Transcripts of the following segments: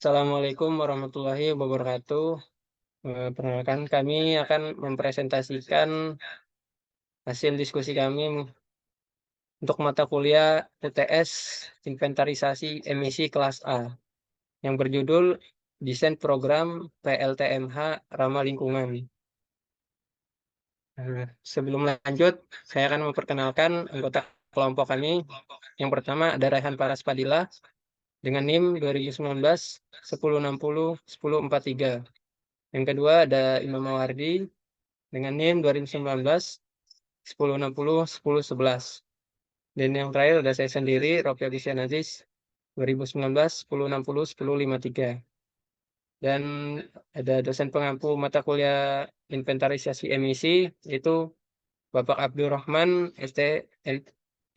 Assalamualaikum warahmatullahi wabarakatuh. Perkenalkan kami akan mempresentasikan hasil diskusi kami untuk mata kuliah UTS Inventarisasi Emisi Kelas A yang berjudul Desain Program PLTMH Ramah Lingkungan. Sebelum lanjut, saya akan memperkenalkan anggota kelompok kami. Yang pertama ada Raihan Paraspadila dengan NIM 2019 1060 1043. Yang kedua ada Imam Mawardi dengan NIM 2019 1060 1011. Dan yang terakhir ada saya sendiri, Rofi Abisyan Aziz 2019 1060 1053. Dan ada dosen pengampu mata kuliah inventarisasi emisi yaitu Bapak Abdurrahman ST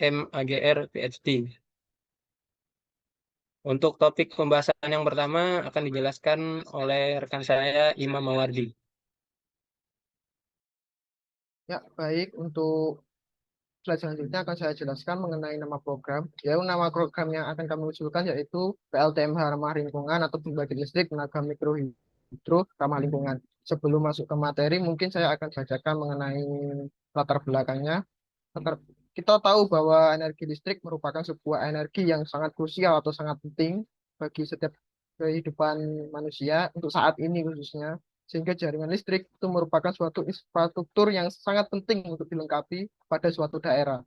MAGR PhD. Untuk topik pembahasan yang pertama akan dijelaskan oleh rekan saya Imam Mawardi. Ya, baik. Untuk slide selanjutnya akan saya jelaskan mengenai nama program. Ya, nama program yang akan kami usulkan yaitu PLTMH Ramah Lingkungan atau Pembangkit Listrik Tenaga Mikrohidro Ramah Lingkungan. Sebelum masuk ke materi, mungkin saya akan bacakan mengenai latar belakangnya. Kita tahu bahwa energi listrik merupakan sebuah energi yang sangat krusial atau sangat penting bagi setiap kehidupan manusia untuk saat ini khususnya. Sehingga jaringan listrik itu merupakan suatu infrastruktur yang sangat penting untuk dilengkapi pada suatu daerah.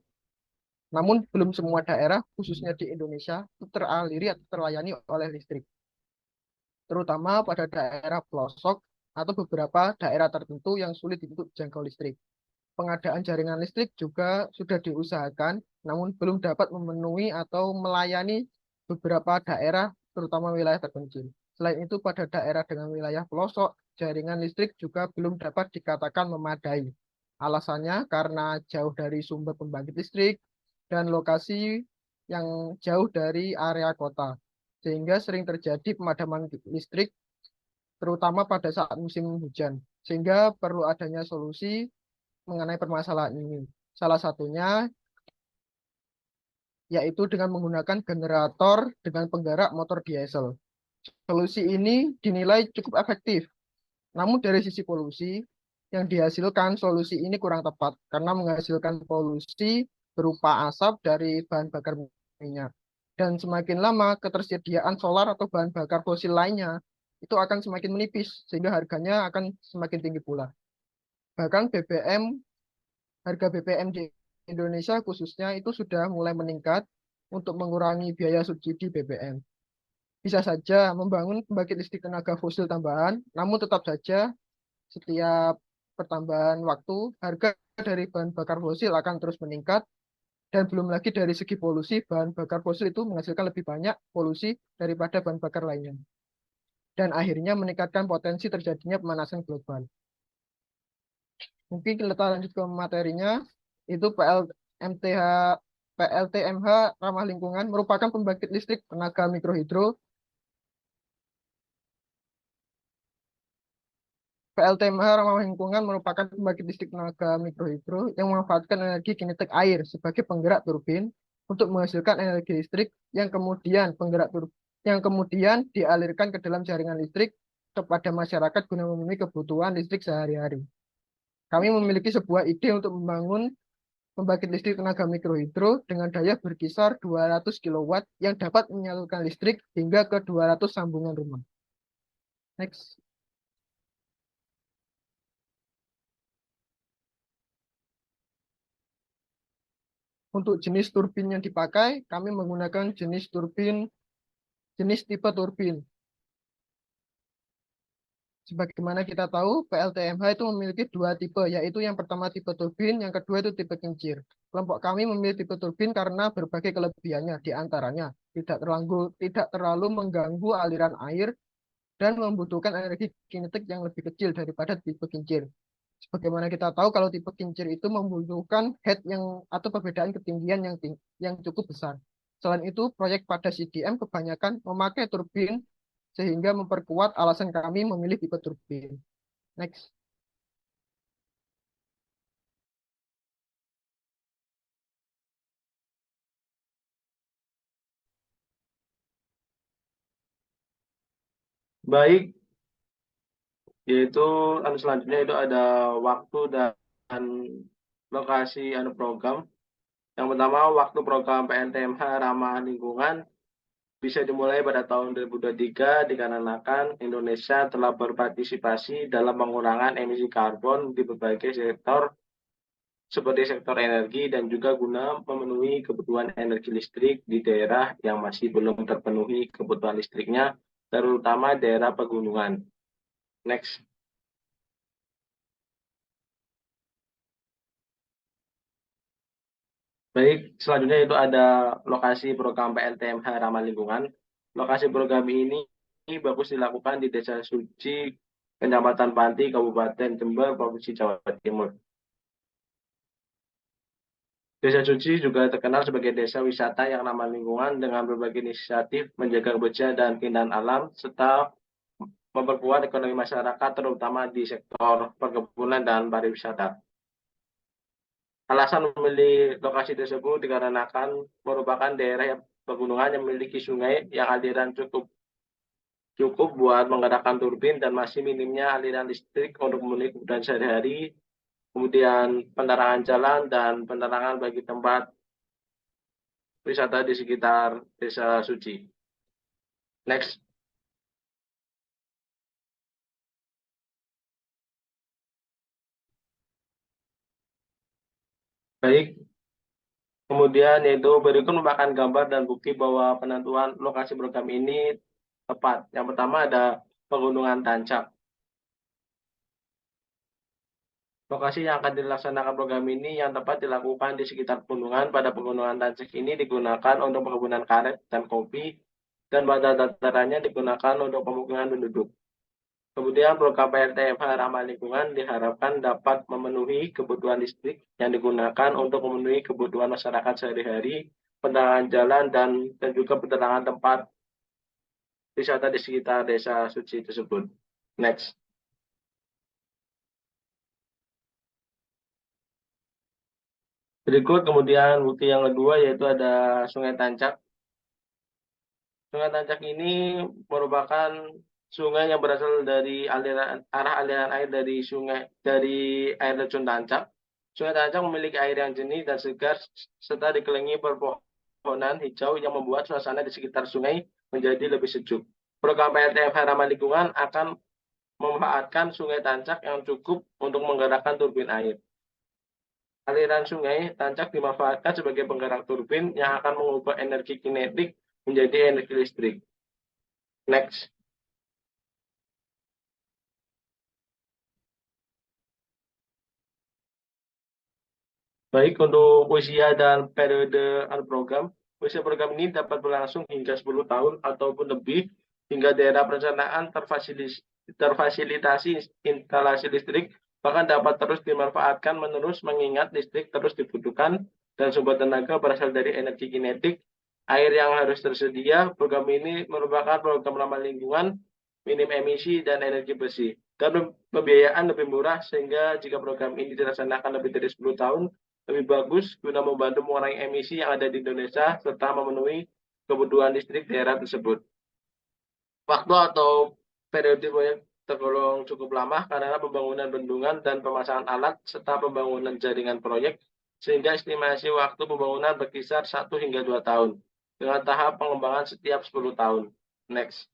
Namun belum semua daerah, khususnya di Indonesia, itu teraliri atau terlayani oleh listrik. Terutama pada daerah pelosok atau beberapa daerah tertentu yang sulit untuk jangkau listrik. Pengadaan jaringan listrik juga sudah diusahakan, namun belum dapat memenuhi atau melayani beberapa daerah, terutama wilayah terpencil. Selain itu, pada daerah dengan wilayah pelosok, jaringan listrik juga belum dapat dikatakan memadai. Alasannya karena jauh dari sumber pembangkit listrik dan lokasi yang jauh dari area kota, sehingga sering terjadi pemadaman listrik, terutama pada saat musim hujan. Sehingga perlu adanya solusi mengenai permasalahan ini. Salah satunya yaitu dengan menggunakan generator dengan penggerak motor diesel. Solusi ini dinilai cukup efektif, namun dari sisi polusi yang dihasilkan solusi ini kurang tepat karena menghasilkan polusi berupa asap dari bahan bakar minyak. Dan semakin lama ketersediaan solar atau bahan bakar fosil lainnya itu akan semakin menipis sehingga harganya akan semakin tinggi pula. Bahkan harga BBM di Indonesia khususnya itu sudah mulai meningkat untuk mengurangi biaya subsidi BBM. Bisa saja membangun pembangkit listrik tenaga fosil tambahan, namun tetap saja setiap pertambahan waktu, harga dari bahan bakar fosil akan terus meningkat, dan belum lagi dari segi polusi, bahan bakar fosil itu menghasilkan lebih banyak polusi daripada bahan bakar lainnya. Dan akhirnya meningkatkan potensi terjadinya pemanasan global. Mungkin kita lanjut ke materinya, itu PLTMH ramah lingkungan merupakan pembangkit listrik tenaga mikrohidro. PLTMH ramah lingkungan merupakan pembangkit listrik tenaga mikrohidro yang memanfaatkan energi kinetik air sebagai penggerak turbin untuk menghasilkan energi listrik yang kemudian dialirkan ke dalam jaringan listrik kepada masyarakat guna memenuhi kebutuhan listrik sehari-hari. Kami memiliki sebuah ide untuk membangun pembangkit listrik tenaga mikrohidro dengan daya berkisar 200 kW yang dapat menyalurkan listrik hingga ke 200 sambungan rumah. Next. Untuk jenis turbin yang dipakai, kami menggunakan jenis tipe turbin. Sebagaimana kita tahu, PLTMH itu memiliki dua tipe, yaitu yang pertama tipe turbin, yang kedua itu tipe kincir. Kelompok kami memilih tipe turbin karena berbagai kelebihannya, di antaranya tidak terlalu mengganggu aliran air dan membutuhkan energi kinetik yang lebih kecil daripada tipe kincir. Sebagaimana kita tahu kalau tipe kincir itu membutuhkan head atau perbedaan ketinggian yang cukup besar. Selain itu, proyek pada CDM kebanyakan memakai turbin sehingga memperkuat alasan kami memilih tipe turbin. Next. Baik, yaitu selanjutnya itu ada waktu dan lokasi program. Yang pertama, waktu program PLTMH ramah lingkungan bisa dimulai pada tahun 2023 dikarenakan Indonesia telah berpartisipasi dalam pengurangan emisi karbon di berbagai sektor seperti sektor energi dan juga guna memenuhi kebutuhan energi listrik di daerah yang masih belum terpenuhi kebutuhan listriknya, terutama daerah pegunungan. Next. Baik, selanjutnya itu ada lokasi program PLTMH ramah lingkungan. Lokasi program ini bagus dilakukan di Desa Suci, Kecamatan Panti, Kabupaten Jember, Provinsi Jawa Timur. Desa Suci juga terkenal sebagai desa wisata yang ramah lingkungan dengan berbagai inisiatif menjaga kebersihan dan keindahan alam, serta memperkuat ekonomi masyarakat, terutama di sektor perkebunan dan pariwisata. Alasan memilih lokasi tersebut dikarenakan merupakan daerah yang pegunungan yang memiliki sungai yang aliran cukup buat menggerakkan turbin dan masih minimnya aliran listrik untuk memenuhi kebutuhan sehari-hari, kemudian penerangan jalan dan penerangan bagi tempat wisata di sekitar Desa Suci. Next. Baik, kemudian yaitu berikut merupakan gambar dan bukti bahwa penentuan lokasi program ini tepat. Yang pertama ada Pegunungan Tancap. Lokasi yang akan dilaksanakan program ini yang tepat dilakukan di sekitar pegunungan. Pada Pegunungan Tancap ini digunakan untuk perkebunan karet dan kopi, dan pada datarannya digunakan untuk pemukiman penduduk. Kemudian program PLTMH ramah lingkungan diharapkan dapat memenuhi kebutuhan listrik yang digunakan untuk memenuhi kebutuhan masyarakat sehari-hari, penerangan jalan, dan juga penerangan tempat wisata di sekitar Desa Suci tersebut. Next. Berikut kemudian bukti yang kedua yaitu ada Sungai Tancap. Sungai Tancap ini merupakan sungai yang berasal dari arah aliran air dari air terjun Tancap. Sungai Tancap memiliki air yang jernih dan segar serta dikelilingi perpohonan hijau yang membuat suasana di sekitar sungai menjadi lebih sejuk. Program PLTMH ramah lingkungan akan memanfaatkan Sungai Tancap yang cukup untuk menggerakkan turbin air. Aliran Sungai Tancap dimanfaatkan sebagai penggerak turbin yang akan mengubah energi kinetik menjadi energi listrik. Next. Baik, untuk usia dan periode program, usia program ini dapat berlangsung hingga 10 tahun ataupun lebih, hingga daerah perencanaan terfasilitasi instalasi listrik, bahkan dapat terus dimanfaatkan menerus mengingat listrik terus dibutuhkan dan sumber tenaga berasal dari energi kinetik, air yang harus tersedia. Program ini merupakan program ramah lingkungan, minim emisi, dan energi bersih. Dan pembiayaan lebih murah, sehingga jika program ini dilaksanakan lebih dari 10 tahun, lebih bagus guna membantu mengurangi emisi yang ada di Indonesia serta memenuhi kebutuhan listrik daerah tersebut. Waktu atau periode proyek tergolong cukup lama karena pembangunan bendungan dan pemasangan alat serta pembangunan jaringan proyek, sehingga estimasi waktu pembangunan berkisar 1 hingga 2 tahun dengan tahap pengembangan setiap 10 tahun. Next.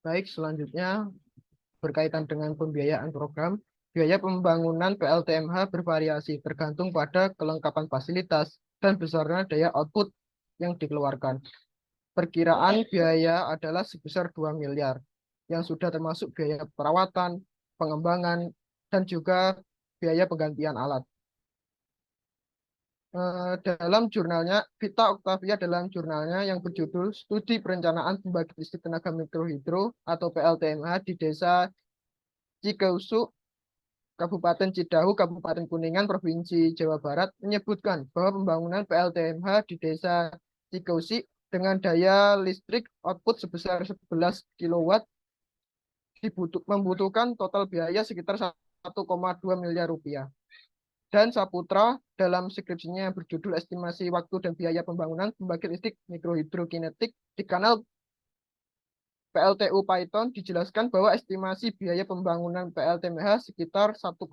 Baik, selanjutnya berkaitan dengan pembiayaan program, biaya pembangunan PLTMH bervariasi tergantung pada kelengkapan fasilitas dan besarnya daya output yang dikeluarkan. Perkiraan biaya adalah sebesar 2 miliar, yang sudah termasuk biaya perawatan, pengembangan, dan juga biaya penggantian alat. Dalam jurnalnya, Vita Octavia dalam jurnalnya yang berjudul Studi Perencanaan Pembangkit Listrik Tenaga Mikrohidro atau PLTMH di Desa Cikeusuk, Kabupaten Cidahu, Kabupaten Kuningan, Provinsi Jawa Barat menyebutkan bahwa pembangunan PLTMH di Desa Cikeusik dengan daya listrik output sebesar 11 kW membutuhkan total biaya sekitar 1,2 miliar rupiah. dan Saputra dalam skripsinya yang berjudul Estimasi Waktu dan Biaya Pembangunan Pembangkit Listrik Mikrohidrokinetik di kanal PLTU Python dijelaskan bahwa estimasi biaya pembangunan PLTMH sekitar 1,9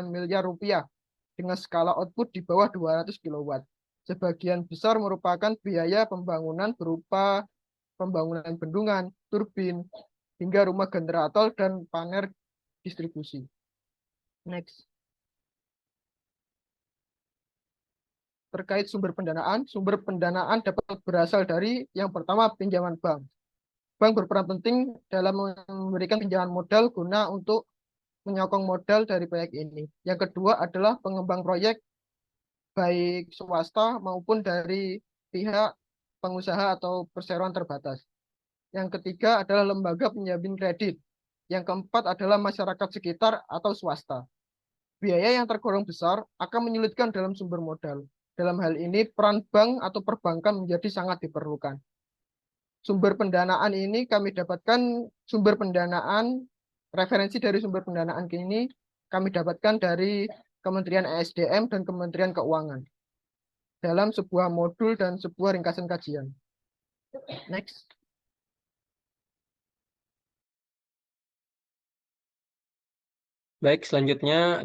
miliar rupiah dengan skala output di bawah 200 kW. Sebagian besar merupakan biaya pembangunan berupa pembangunan bendungan, turbin, hingga rumah generator dan panel distribusi. Next. Terkait sumber pendanaan dapat berasal dari yang pertama pinjaman bank. Bank berperan penting dalam memberikan pinjaman modal guna untuk menyokong modal dari proyek ini. Yang kedua adalah pengembang proyek baik swasta maupun dari pihak pengusaha atau perseroan terbatas. Yang ketiga adalah lembaga penjamin kredit. Yang keempat adalah masyarakat sekitar atau swasta. Biaya yang tergolong besar akan menyulitkan dalam sumber modal. Dalam hal ini, peran bank atau perbankan menjadi sangat diperlukan. Sumber pendanaan ini kami dapatkan referensi dari sumber pendanaan ini kami dapatkan dari Kementerian ESDM dan Kementerian Keuangan dalam sebuah modul dan sebuah ringkasan kajian. Next. Baik, selanjutnya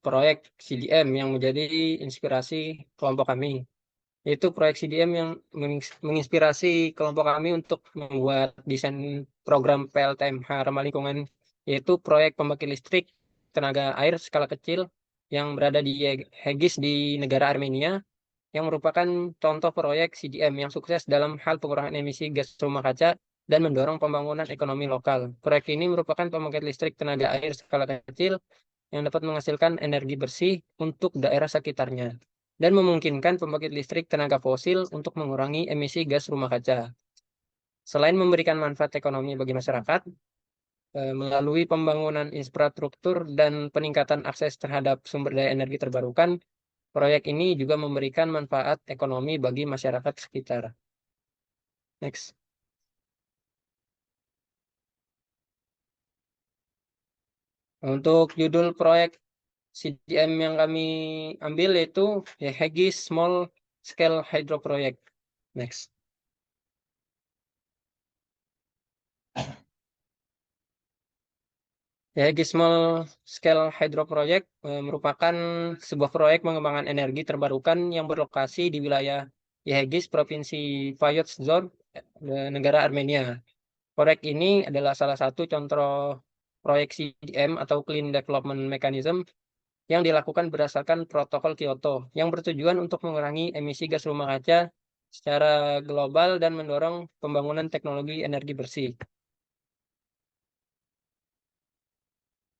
proyek CDM yang menjadi inspirasi kelompok kami. Yaitu proyek CDM yang menginspirasi kelompok kami untuk membuat desain program PLTMH ramah lingkungan, yaitu proyek pembangkit listrik tenaga air skala kecil yang berada di Hegis di negara Armenia, yang merupakan contoh proyek CDM yang sukses dalam hal pengurangan emisi gas rumah kaca dan mendorong pembangunan ekonomi lokal. Proyek ini merupakan pembangkit listrik tenaga air skala kecil yang dapat menghasilkan energi bersih untuk daerah sekitarnya dan memungkinkan pembangkit listrik tenaga fosil untuk mengurangi emisi gas rumah kaca. Selain memberikan manfaat ekonomi bagi masyarakat, melalui pembangunan infrastruktur dan peningkatan akses terhadap sumber daya energi terbarukan, proyek ini juga memberikan manfaat ekonomi bagi masyarakat sekitar. Next. Untuk judul proyek CDM yang kami ambil yaitu Hegis Small Scale Hydro Project. Next. Hegis Small Scale Hydro Project merupakan sebuah proyek pengembangan energi terbarukan yang berlokasi di wilayah Yehegis, Provinsi Vayots-Dzor, negara Armenia. Proyek ini adalah salah satu contoh proyek CDM atau Clean Development Mechanism yang dilakukan berdasarkan protokol Kyoto yang bertujuan untuk mengurangi emisi gas rumah kaca secara global dan mendorong pembangunan teknologi energi bersih.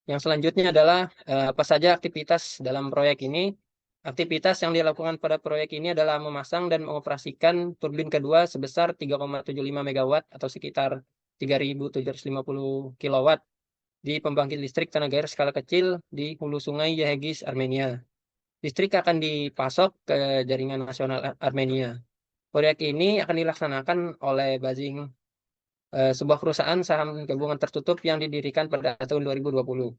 Yang selanjutnya adalah apa saja aktivitas dalam proyek ini. Aktivitas yang dilakukan pada proyek ini adalah memasang dan mengoperasikan turbin kedua sebesar 3,75 MW atau sekitar 3.750 kW di pembangkit listrik tenaga air skala kecil di hulu sungai Yehegis, Armenia. Listrik akan dipasok ke jaringan nasional Armenia. Proyek ini akan dilaksanakan oleh Bazing, sebuah perusahaan saham gabungan tertutup yang didirikan pada tahun 2020.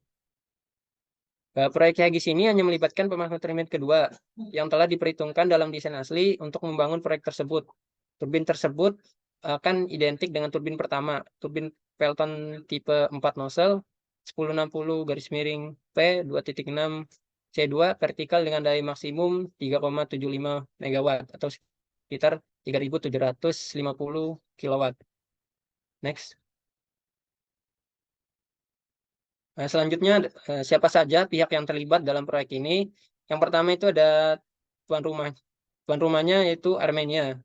Proyek Hegis ini hanya melibatkan pemangku turbin kedua yang telah diperhitungkan dalam desain asli untuk membangun proyek tersebut. Turbin tersebut akan identik dengan turbin pertama, turbin Pelton tipe 4 nozzle 1060-P 2.6 C2 vertikal dengan daya maksimum 3,75 MW atau sekitar 3.750 kW. Next. Nah, selanjutnya siapa saja pihak yang terlibat dalam proyek ini? Yang pertama itu ada tuan rumah. Tuan rumahnya yaitu Armenia.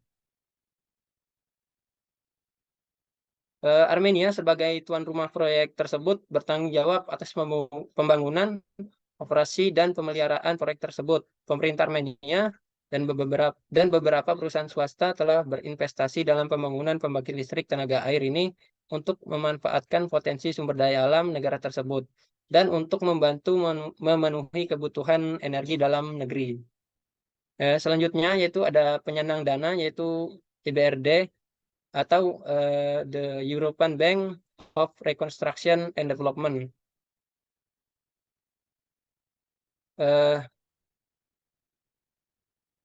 Armenia sebagai tuan rumah proyek tersebut bertanggung jawab atas pembangunan, operasi, dan pemeliharaan proyek tersebut. Pemerintah Armenia dan beberapa perusahaan swasta telah berinvestasi dalam pembangunan pembangkit listrik tenaga air ini untuk memanfaatkan potensi sumber daya alam negara tersebut dan untuk membantu memenuhi kebutuhan energi dalam negeri. Selanjutnya yaitu ada penyandang dana yaitu EBRD atau the European Bank of Reconstruction and Development.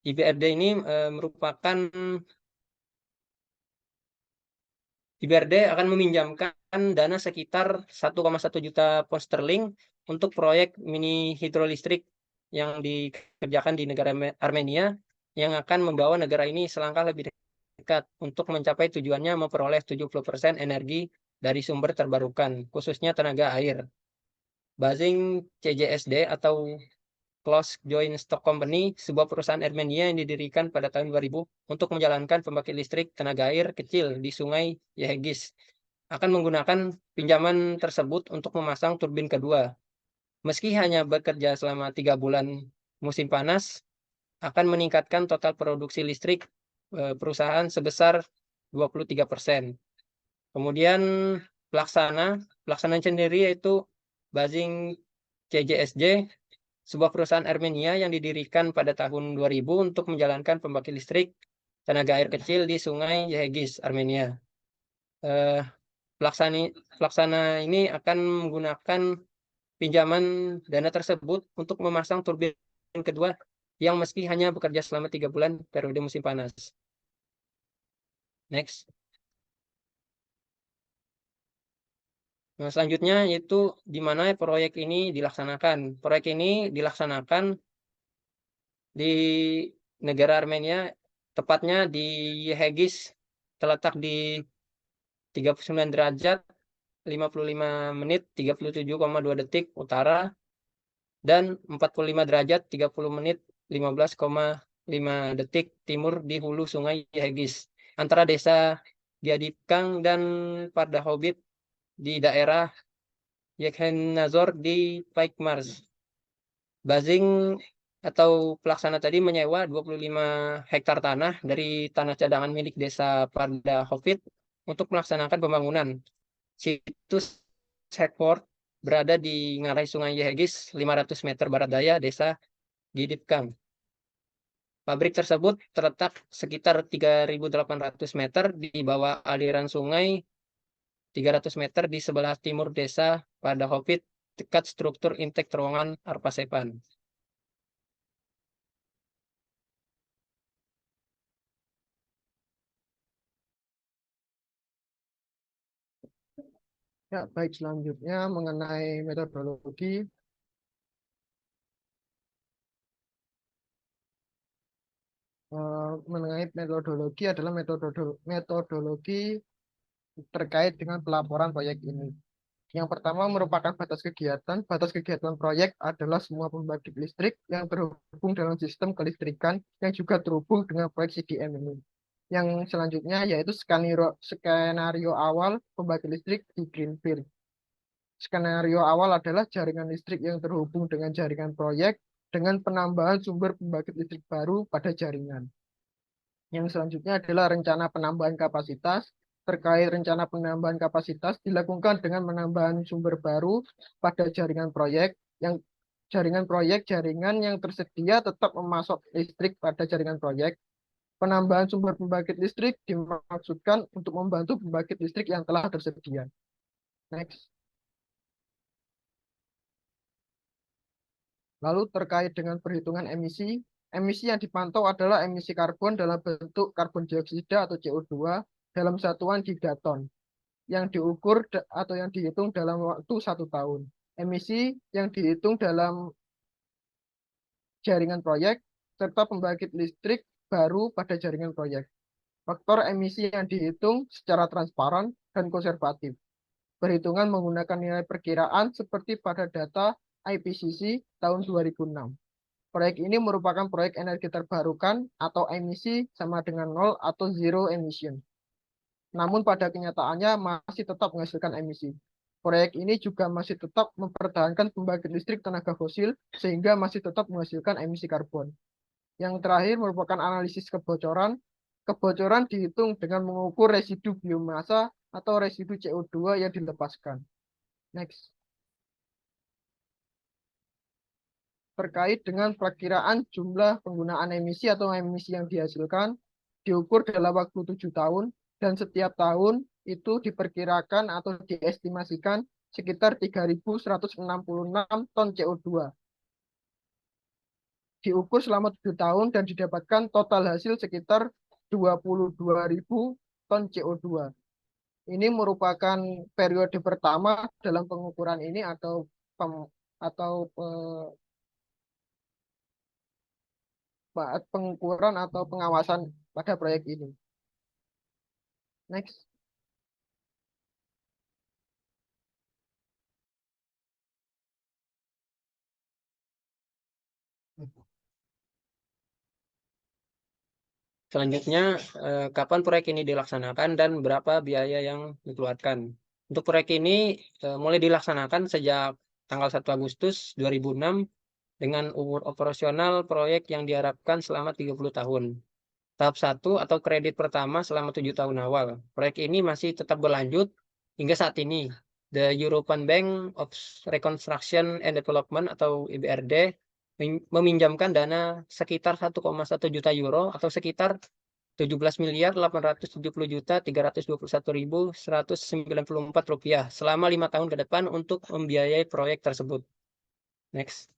IBRD ini merupakan IBRD akan meminjamkan dana sekitar 1,1 juta pound sterling untuk proyek mini hidrolistrik yang dikerjakan di negara Armenia yang akan membawa negara ini selangkah lebih dekat untuk mencapai tujuannya memperoleh 70% energi dari sumber terbarukan, khususnya tenaga air. Basing CJSD atau Close Joint Stock Company, sebuah perusahaan Armenia yang didirikan pada tahun 2000 untuk menjalankan pembangkit listrik tenaga air kecil di Sungai Yehegis, akan menggunakan pinjaman tersebut untuk memasang turbin kedua. Meski hanya bekerja selama 3 bulan musim panas, akan meningkatkan total produksi listrik perusahaan sebesar 23%. Kemudian pelaksana sendiri yaitu Basing CJSJ, sebuah perusahaan Armenia yang didirikan pada tahun 2000 untuk menjalankan pembangkit listrik tenaga air kecil di Sungai Yehegis, Armenia. Eh, pelaksana ini akan menggunakan pinjaman dana tersebut untuk memasang turbin kedua yang meski hanya bekerja selama 3 bulan periode musim panas. Next. Nah, selanjutnya yaitu di mana proyek ini dilaksanakan. Proyek ini dilaksanakan di negara Armenia, tepatnya di Yehegis, terletak di 39 derajat 55 menit 37,2 detik utara dan 45 derajat 30 menit 15,5 detik timur di hulu Sungai Yehegis antara desa Giadipkang dan Pardahobit di daerah Yekhenazor di Paikmars. Basing atau pelaksana tadi menyewa 25 hektar tanah dari tanah cadangan milik desa Pardahobit untuk melaksanakan pembangunan. Situs headquarter berada di ngarai Sungai Yehegis 500 meter barat daya desa Gidipkang. Pabrik tersebut terletak sekitar 3.800 meter di bawah aliran sungai, 300 meter di sebelah timur desa Pardahopit, dekat struktur intake terowongan Arpasepan. Ya, baik, selanjutnya mengenai metodologi. Mengenai metodologi adalah metodologi terkait dengan pelaporan proyek ini. Yang pertama merupakan batas kegiatan. Batas kegiatan proyek adalah semua pembangkit listrik yang terhubung dalam sistem kelistrikan yang juga terhubung dengan proyek CDM ini. Yang selanjutnya yaitu skenario awal pembangkit listrik di Greenfield. Skenario awal adalah jaringan listrik yang terhubung dengan jaringan proyek dengan penambahan sumber pembangkit listrik baru pada jaringan. Yang selanjutnya adalah rencana penambahan kapasitas. Terkait rencana penambahan kapasitas dilakukan dengan penambahan sumber baru pada jaringan proyek jaringan yang tersedia tetap memasok listrik pada jaringan proyek. Penambahan sumber pembangkit listrik dimaksudkan untuk membantu pembangkit listrik yang telah tersedia. Next. Lalu terkait dengan perhitungan emisi, emisi yang dipantau adalah emisi karbon dalam bentuk karbon dioksida atau CO2 dalam satuan gigaton yang diukur atau yang dihitung dalam waktu 1 tahun. Emisi yang dihitung dalam jaringan proyek serta pembangkit listrik baru pada jaringan proyek. Faktor emisi yang dihitung secara transparan dan konservatif. Perhitungan menggunakan nilai perkiraan seperti pada data IPCC tahun 2006. Proyek ini merupakan proyek energi terbarukan atau emisi sama dengan 0 atau zero emission. Namun pada kenyataannya masih tetap menghasilkan emisi. Proyek ini juga masih tetap mempertahankan pembangkit listrik tenaga fosil sehingga masih tetap menghasilkan emisi karbon. Yang terakhir merupakan analisis kebocoran. Kebocoran dihitung dengan mengukur residu biomasa atau residu CO2 yang dilepaskan. Next. Terkait dengan perakiraan jumlah penggunaan emisi atau emisi yang dihasilkan diukur dalam waktu 7 tahun dan setiap tahun itu diperkirakan atau diestimasikan sekitar 3.166 ton CO2. diukur selama 7 tahun dan didapatkan total hasil sekitar 22.000 ton CO2. Ini merupakan periode pertama dalam pengukuran ini atau pengukuran atau pengawasan pada proyek ini. Next. Selanjutnya, kapan proyek ini dilaksanakan dan berapa biaya yang dikeluarkan. Untuk proyek ini mulai dilaksanakan sejak tanggal 1 Agustus 2006 dengan umur operasional proyek yang diharapkan selama 30 tahun. Tahap 1 atau kredit pertama selama 7 tahun awal. Proyek ini masih tetap berlanjut hingga saat ini. The European Bank of Reconstruction and Development atau EBRD meminjamkan dana sekitar 1,1 juta euro atau sekitar 17.870.321.194 rupiah selama 5 tahun ke depan untuk membiayai proyek tersebut. Next.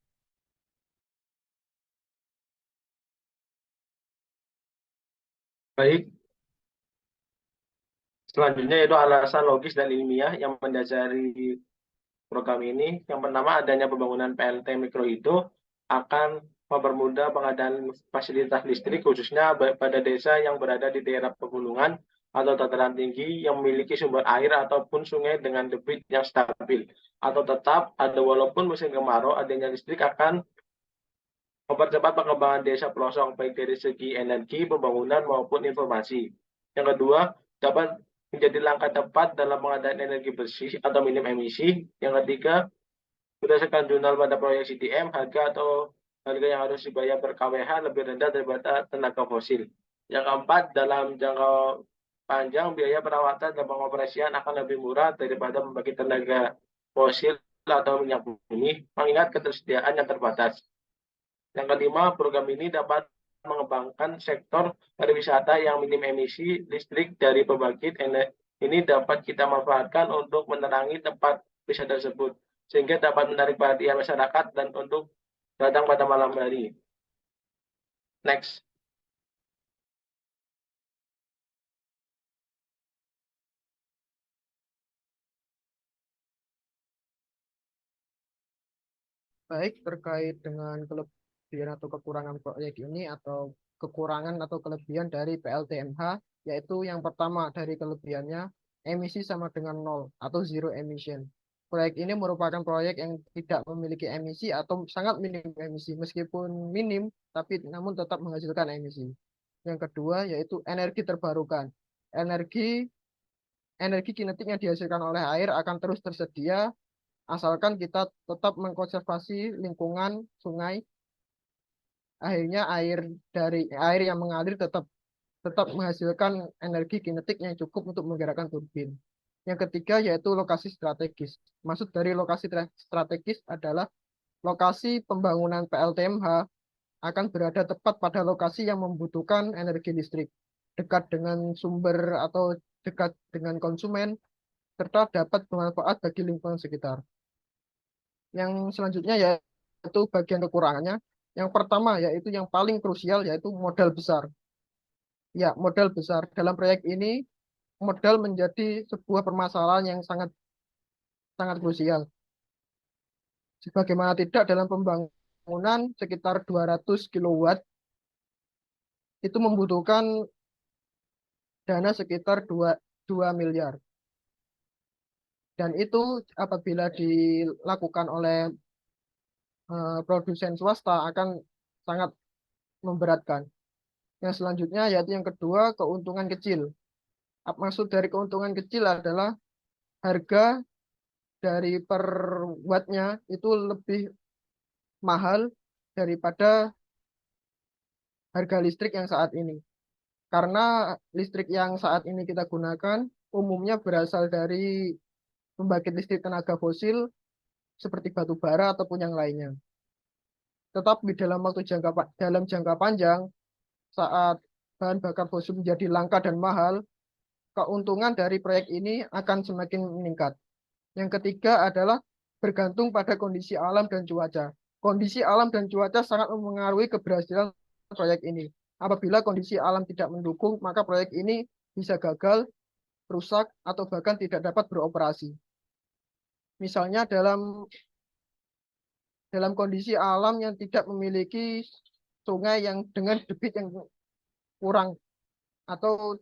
Baik, selanjutnya itu alasan logis dan ilmiah yang mendasari program ini. Yang pertama, adanya pembangunan PLT Mikro itu akan mempermudah pengadaan fasilitas listrik khususnya pada desa yang berada di daerah pegunungan atau dataran tinggi yang memiliki sumber air ataupun sungai dengan debit yang stabil atau tetap ada walaupun musim kemarau. Adanya listrik akan mempercepat pengembangan desa pelosok baik dari segi energi, pembangunan maupun informasi. Yang kedua, dapat menjadi langkah tepat dalam pengadaan energi bersih atau minim emisi. Yang ketiga, berdasarkan jurnal pada proyek CDM, harga atau harga yang harus dibayar per kWh lebih rendah daripada tenaga fosil. Yang keempat, dalam jangka panjang biaya perawatan dan pengoperasian akan lebih murah daripada membagi tenaga fosil atau minyak bumi, mengingat ketersediaan yang terbatas. Yang kelima, program ini dapat mengembangkan sektor pariwisata yang minim emisi listrik dari pembangkit ini dapat kita manfaatkan untuk menerangi tempat wisata tersebut sehingga dapat menarik perhatian masyarakat dan untuk datang pada malam hari. Next. Baik, terkait dengan kelebihan atau kekurangan proyek ini atau kekurangan atau kelebihan dari PLTMH, yaitu yang pertama dari kelebihannya emisi sama dengan nol atau zero emission. Proyek ini merupakan proyek yang tidak memiliki emisi atau sangat minim emisi, meskipun minim tapi namun tetap menghasilkan emisi. Yang kedua yaitu energi terbarukan. Energi kinetik yang dihasilkan oleh air akan terus tersedia asalkan kita tetap mengkonservasi lingkungan sungai. Akhirnya air yang mengalir tetap menghasilkan energi kinetik yang cukup untuk menggerakkan turbin. Yang ketiga yaitu lokasi strategis. Maksud dari lokasi strategis adalah lokasi pembangunan PLTMH akan berada tepat pada lokasi yang membutuhkan energi listrik, dekat dengan sumber atau dekat dengan konsumen, serta dapat bermanfaat bagi lingkungan sekitar. Yang selanjutnya yaitu bagian kekurangannya. Yang pertama yaitu yang paling krusial yaitu modal besar. Ya, modal besar. Dalam proyek ini modal menjadi sebuah permasalahan yang sangat krusial. Sebagaimana tidak dalam pembangunan sekitar 200 kilowatt itu membutuhkan dana sekitar 2 miliar. Dan itu apabila dilakukan oleh produsen swasta akan sangat memberatkan. Yang selanjutnya yaitu yang kedua, keuntungan kecil. Maksud dari keuntungan kecil adalah harga dari per wattnya itu lebih mahal daripada harga listrik yang saat ini. Karena listrik yang saat ini kita gunakan umumnya berasal dari pembangkit listrik tenaga fosil seperti batu bara ataupun yang lainnya. Tetapi dalam jangka panjang saat bahan bakar fosil menjadi langka dan mahal, keuntungan dari proyek ini akan semakin meningkat. Yang ketiga adalah bergantung pada kondisi alam dan cuaca. kondisi alam dan cuaca sangat mempengaruhi keberhasilan proyek ini. Apabila kondisi alam tidak mendukung, maka proyek ini bisa gagal, rusak, atau bahkan tidak dapat beroperasi. Misalnya dalam kondisi alam yang tidak memiliki sungai yang dengan debit yang kurang atau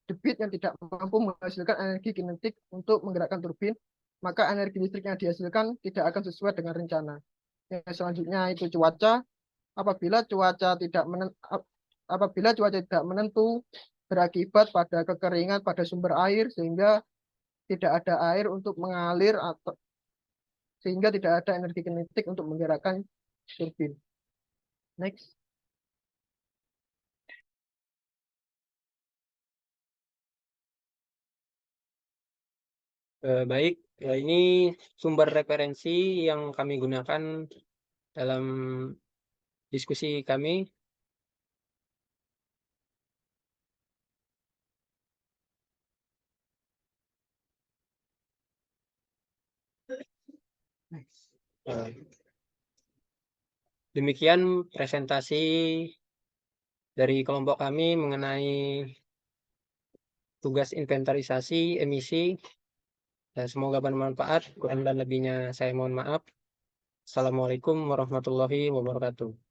debit yang tidak mampu menghasilkan energi kinetik untuk menggerakkan turbin, maka energi listrik yang dihasilkan tidak akan sesuai dengan rencana. Yang selanjutnya itu cuaca. Apabila cuaca tidak menentu, berakibat pada kekeringan pada sumber air sehingga tidak ada air untuk mengalir atau sehingga tidak ada energi kinetik untuk menggerakkan turbin. Next. Baik, ini sumber referensi yang kami gunakan dalam diskusi kami. Demikian presentasi dari kelompok kami mengenai tugas inventarisasi emisi. Semoga bermanfaat. Kurang dan lebihnya saya mohon maaf. Assalamualaikum warahmatullahi wabarakatuh.